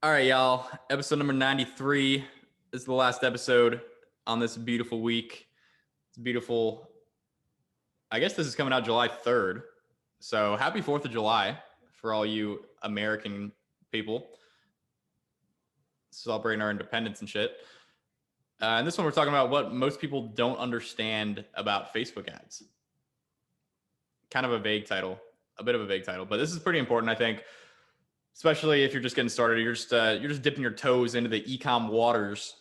All right, y'all. Episode number 93 is the last episode on this beautiful week. It's beautiful. I guess this is coming out July 3rd. So happy 4th of July for all you American people celebrating our independence and shit. And this one, we're talking about what most people don't understand about Facebook ads. Kind of a vague title, a bit of a vague title, but this is pretty important, I think, especially if you're just getting started. You're just dipping your toes into the e-com waters.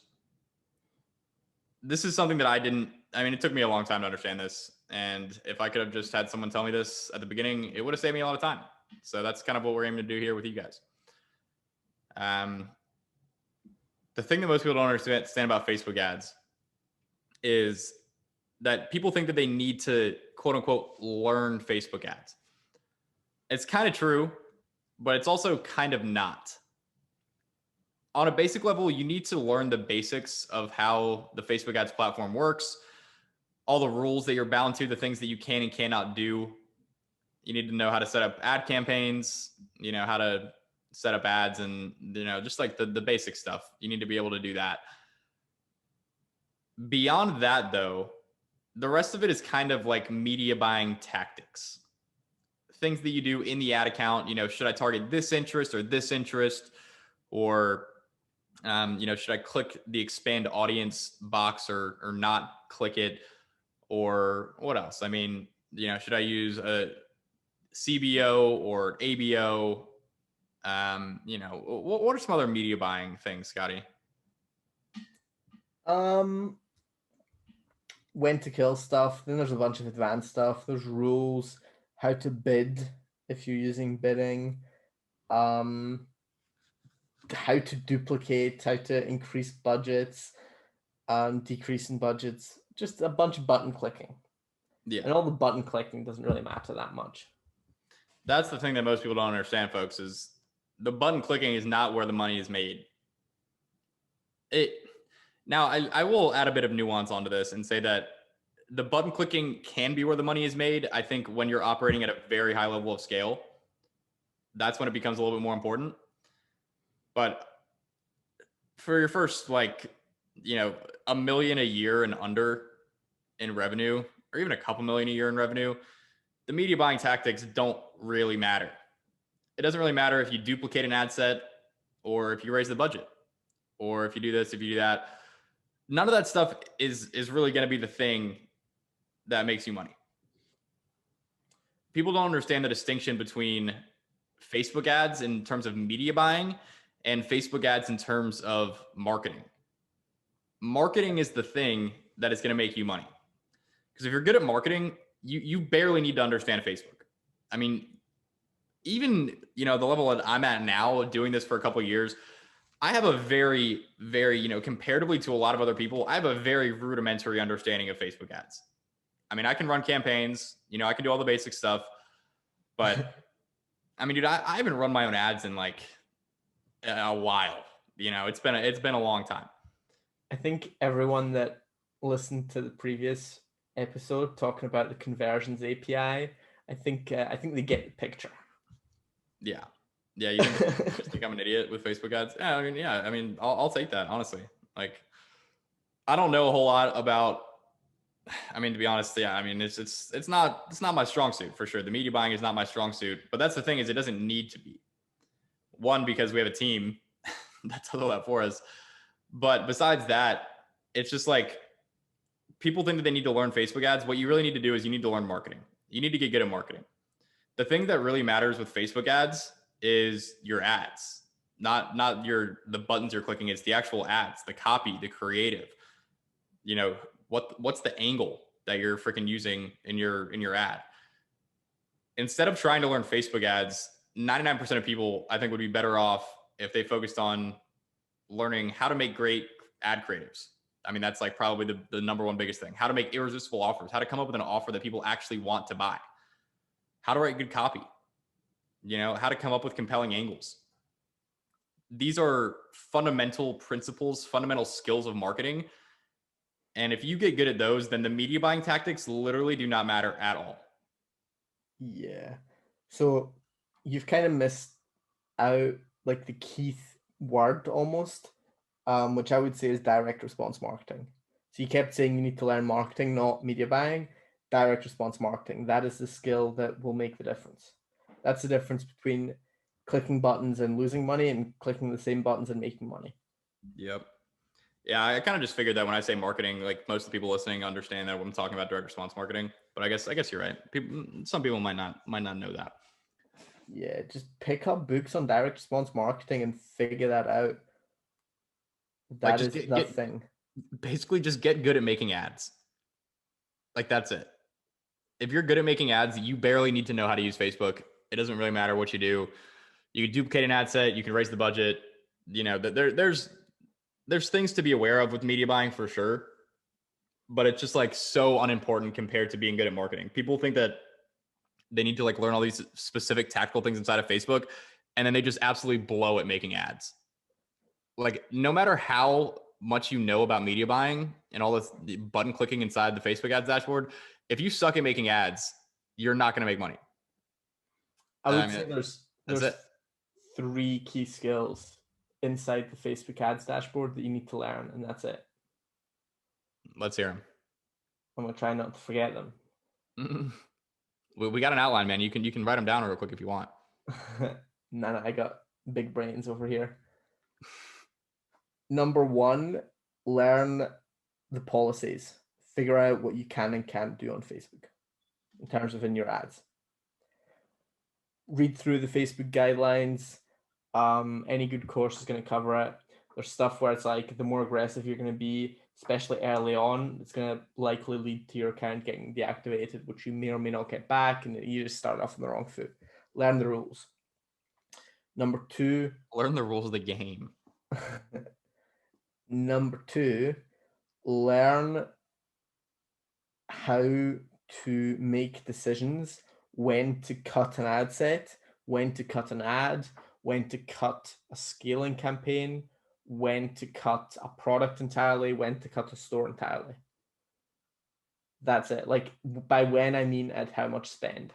This is something that it took me a long time to understand this. And if I could have just had someone tell me this at the beginning, it would have saved me a lot of time. So that's kind of what we're aiming to do here with you guys. The thing that most people don't understand about Facebook ads is that people think that they need to, quote unquote, learn Facebook ads. It's kind of true, but it's also kind of not. On a basic level, you need to learn the basics of how the Facebook ads platform works, all the rules that you're bound to, the things that you can and cannot do. You need to know how to set up ad campaigns, how to set up ads, and, just like the basic stuff. You need to be able to do that. Beyond that, though, the rest of it is kind of like media buying tactics. Things that you do in the ad account, should I target this interest or this interest? Or should I click the expand audience box or not click it? Or what else? Should I use a CBO or ABO? What are some other media buying things, Scotty? When to kill stuff. Then there's a bunch of advanced stuff. There's rules, how to bid if you're using bidding, how to duplicate, how to increase budgets, decrease in budgets. Just a bunch of button clicking. Yeah. And all the button clicking doesn't really matter that much. That's the thing that most people don't understand, folks, is the button clicking is not where the money is made. Now, I will add a bit of nuance onto this and say that the button clicking can be where the money is made. I think when you're operating at a very high level of scale, that's when it becomes a little bit more important. But for your first, $1 million a year and under in revenue, or even a couple million a year in revenue, the media buying tactics don't really matter. It doesn't really matter if you duplicate an ad set or if you raise the budget or if you do this, if you do that. None of that stuff is really going to be the thing that makes you money. People don't understand the distinction between Facebook ads in terms of media buying and Facebook ads in terms of marketing. Marketing is the thing that is going to make you money. Because if you're good at marketing, you barely need to understand Facebook. Even, the level that I'm at now, doing this for a couple of years, I have a very, very, comparatively to a lot of other people, I have a very rudimentary understanding of Facebook ads. I can run campaigns, I can do all the basic stuff, but dude, I haven't run my own ads in like a while. It's been a long time. I think everyone that listened to the previous episode talking about the conversions API, I think they get the picture. Yeah. Yeah, you just think I'm an idiot with Facebook ads? Yeah, I'll take that, honestly. I don't know a whole lot about, to be honest, yeah, it's not my strong suit for sure. The media buying is not my strong suit, but that's the thing, is it doesn't need to be. One, because we have a team that does all that for us. But besides that, it's just like people think that they need to learn Facebook ads. What you really need to do is you need to learn marketing. You need to get good at marketing. The thing that really matters with Facebook ads is your ads, not the buttons you're clicking. It's the actual ads, the copy, the creative. What's the angle that you're freaking using in your ad? Instead of trying to learn Facebook ads, 99% of people, I think, would be better off if they focused on learning how to make great ad creatives. That's like probably the number one biggest thing. How to make irresistible offers, how to come up with an offer that people actually want to buy, how to write good copy, how to come up with compelling angles. These are fundamental principles, fundamental skills of marketing. And if you get good at those, then the media buying tactics literally do not matter at all. Yeah. So you've kind of missed out like the key word almost, which I would say is direct response marketing. So you kept saying you need to learn marketing, not media buying. Direct response marketing. That is the skill that will make the difference. That's the difference between clicking buttons and losing money and clicking the same buttons and making money. Yep. Yeah, I kind of just figured that when I say marketing, like most of the people listening understand that when I'm talking about direct response marketing. But I guess you're right. Some people might not know that. Yeah, just pick up books on direct response marketing and figure that out. Like That just is the thing. basically just get good at making ads. Like that's it. If you're good at making ads, you barely need to know how to use Facebook. It doesn't really matter what you do. You can duplicate an ad set. You can raise the budget. You know, there's things to be aware of with media buying for sure, but it's just like so unimportant compared to being good at marketing. People think that they need to like learn all these specific tactical things inside of Facebook, and then they just absolutely blow at making ads. Like no matter how much you know about media buying and all this button clicking inside the Facebook ads dashboard, if you suck at making ads, you're not going to make money. I would say there's that's it. 3 key skills inside the Facebook ads dashboard that you need to learn, and that's it. Let's hear them. I'm gonna try not to forget them. We got an outline, man. You can write them down real quick if you want. No, I got big brains over here. Number 1, learn the policies. Figure out what you can and can't do on Facebook in terms of in your ads. Read through the Facebook guidelines. Any good course is going to cover it. There's stuff where it's like the more aggressive you're going to be, especially early on, it's going to likely lead to your account getting deactivated, which you may or may not get back, and you just start off on the wrong foot. Learn the rules. Number 2, learn the rules of the game. Number 2, learn how to make decisions when to cut an ad set, when to cut an ad, when to cut a scaling campaign, when to cut a product entirely, when to cut a store entirely. That's it. Like by when I mean at how much spend.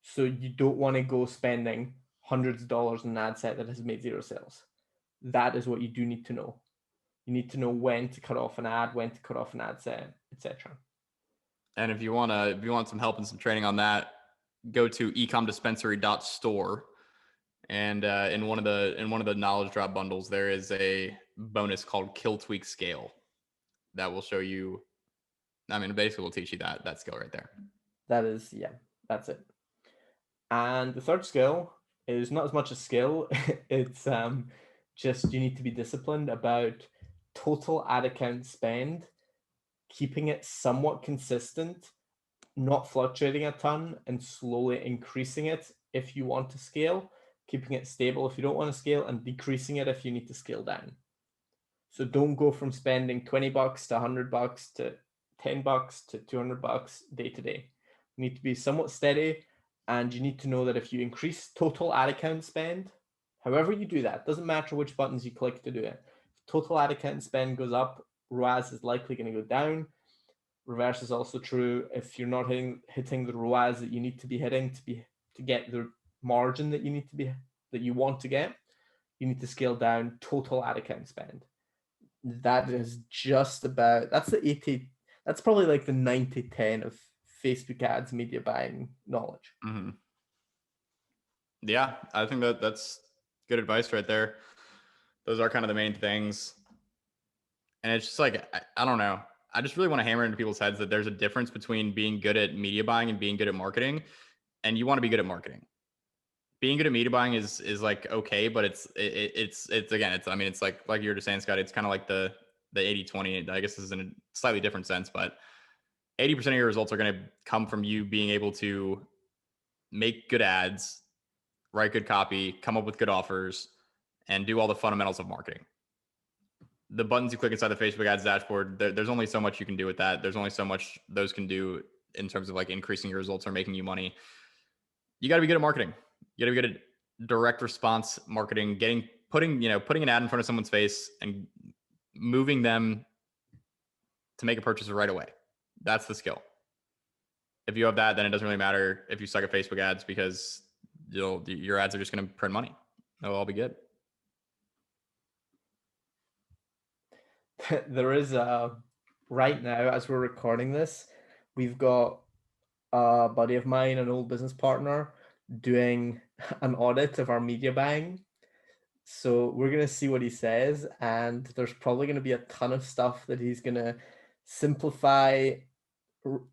So you don't want to go spending hundreds of dollars on an ad set that has made 0 sales. That is what you do need to know. You need to know when to cut off an ad, when to cut off an ad set, etc. And if you want some help and some training on that, go to ecomdispensary.store. And in one of the knowledge drop bundles, there is a bonus called Kill Tweak Scale that will show you. I mean, basically, will teach you that skill right there. That is, yeah, that's it. And the third skill is not as much a skill. It's just you need to be disciplined about total ad account spend, keeping it somewhat consistent, not fluctuating a ton, and slowly increasing it if you want to scale, keeping it stable if you don't want to scale, and decreasing it if you need to scale down. So don't go from spending $20 to $100 to $10 to $200 day to day. You need to be somewhat steady, and you need to know that if you increase total ad account spend, however you do that, doesn't matter which buttons you click to do it. If total ad account spend goes up, ROAS is likely going to go down. Reverse is also true. If you're not hitting the ROAS that you need to be hitting to get the margin that you want to get, you need to scale down total ad account spend. That is just about, that's the 80, that's probably like the 90-10 of Facebook ads media buying knowledge. Mm-hmm. Yeah, I think that's good advice right there. Those are kind of the main things. And it's just like, I don't know. I just really want to hammer into people's heads that there's a difference between being good at media buying and being good at marketing. And you want to be good at marketing. Being good at media buying is like okay, but it's again, I mean, it's like you were just saying, Scott, it's kind of like the 80-20. I guess this is in a slightly different sense, but 80% of your results are going to come from you being able to make good ads, write good copy, come up with good offers, and do all the fundamentals of marketing. The buttons you click inside the Facebook ads dashboard, there's only so much you can do with that. There's only so much those can do in terms of like increasing your results or making you money. You got to be good at marketing. You got to be good at direct response marketing, putting an ad in front of someone's face and moving them to make a purchase right away. That's the skill. If you have that, then it doesn't really matter if you suck at Facebook ads because your ads are just going to print money. It'll all be good. there is right now as we're recording this, we've got a buddy of mine, an old business partner, doing an audit of our media buying. So we're gonna see what he says, and there's probably gonna be a ton of stuff that he's gonna simplify,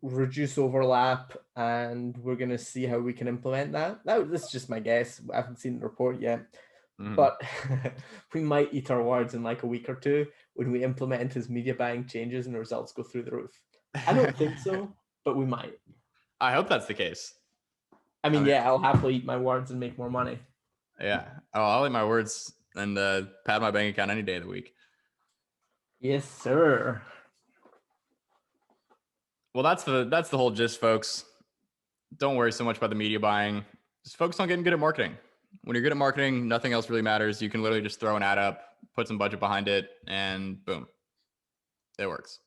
reduce overlap, and we're gonna see how we can implement that. This is just my guess. I haven't seen the report yet, but we might eat our words in like a week or two when we implement his media buying changes and the results go through the roof. I don't think so, but we might. I hope that's the case. I mean, yeah, I'll happily eat my words and make more money. Yeah. Oh, I'll eat my words and pad my bank account any day of the week. Yes, sir. Well, that's the whole gist, folks. Don't worry so much about the media buying. Just focus on getting good at marketing. When you're good at marketing, nothing else really matters. You can literally just throw an ad up, put some budget behind it, and boom, it works.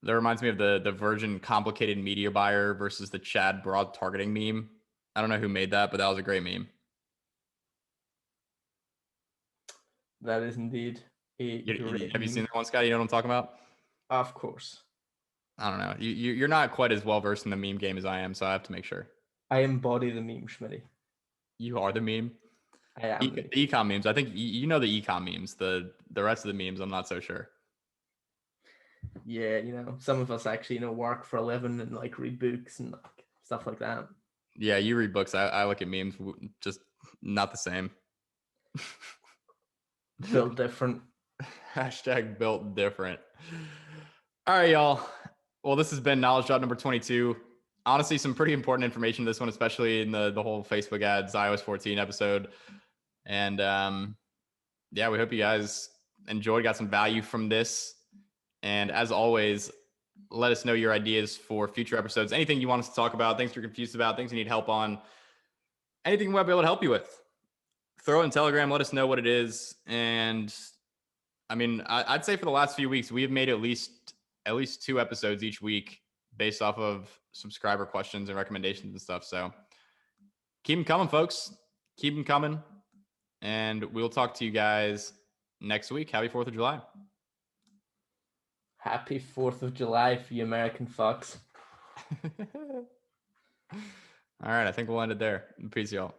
That reminds me of the Virgin complicated media buyer versus the Chad broad targeting meme. I don't know who made that, but that was a great meme. That is indeed a great Have you seen meme. that one, Scott? You know what I'm talking about? Of course. I don't know. You're not quite as well versed in the meme game as I am, so I have to make sure. I embody the meme, Schmitty. You are the meme. I am the ecom memes. I think you know the ecom memes. The rest of the memes, I'm not so sure. Yeah, some of us actually, work for a living and like read books and like stuff like that. Yeah, you read books. I look at memes, just not the same. Built different. Hashtag built different. All right, y'all. Well, this has been Knowledge Drop number 22. Honestly, some pretty important information in this one, especially in the whole Facebook ads iOS 14 episode. And yeah, we hope you guys enjoyed, got some value from this. And as always, let us know your ideas for future episodes. Anything you want us to talk about, things you're confused about, things you need help on, anything we might be able to help you with. Throw it in Telegram, let us know what it is. And I mean, I'd say for the last few weeks, we've made at least 2 episodes each week based off of subscriber questions and recommendations and stuff. So keep them coming, folks. Keep them coming. And we'll talk to you guys next week. Happy 4th of July. Happy 4th of July for you American fucks. All right. I think we'll end it there. Peace, y'all.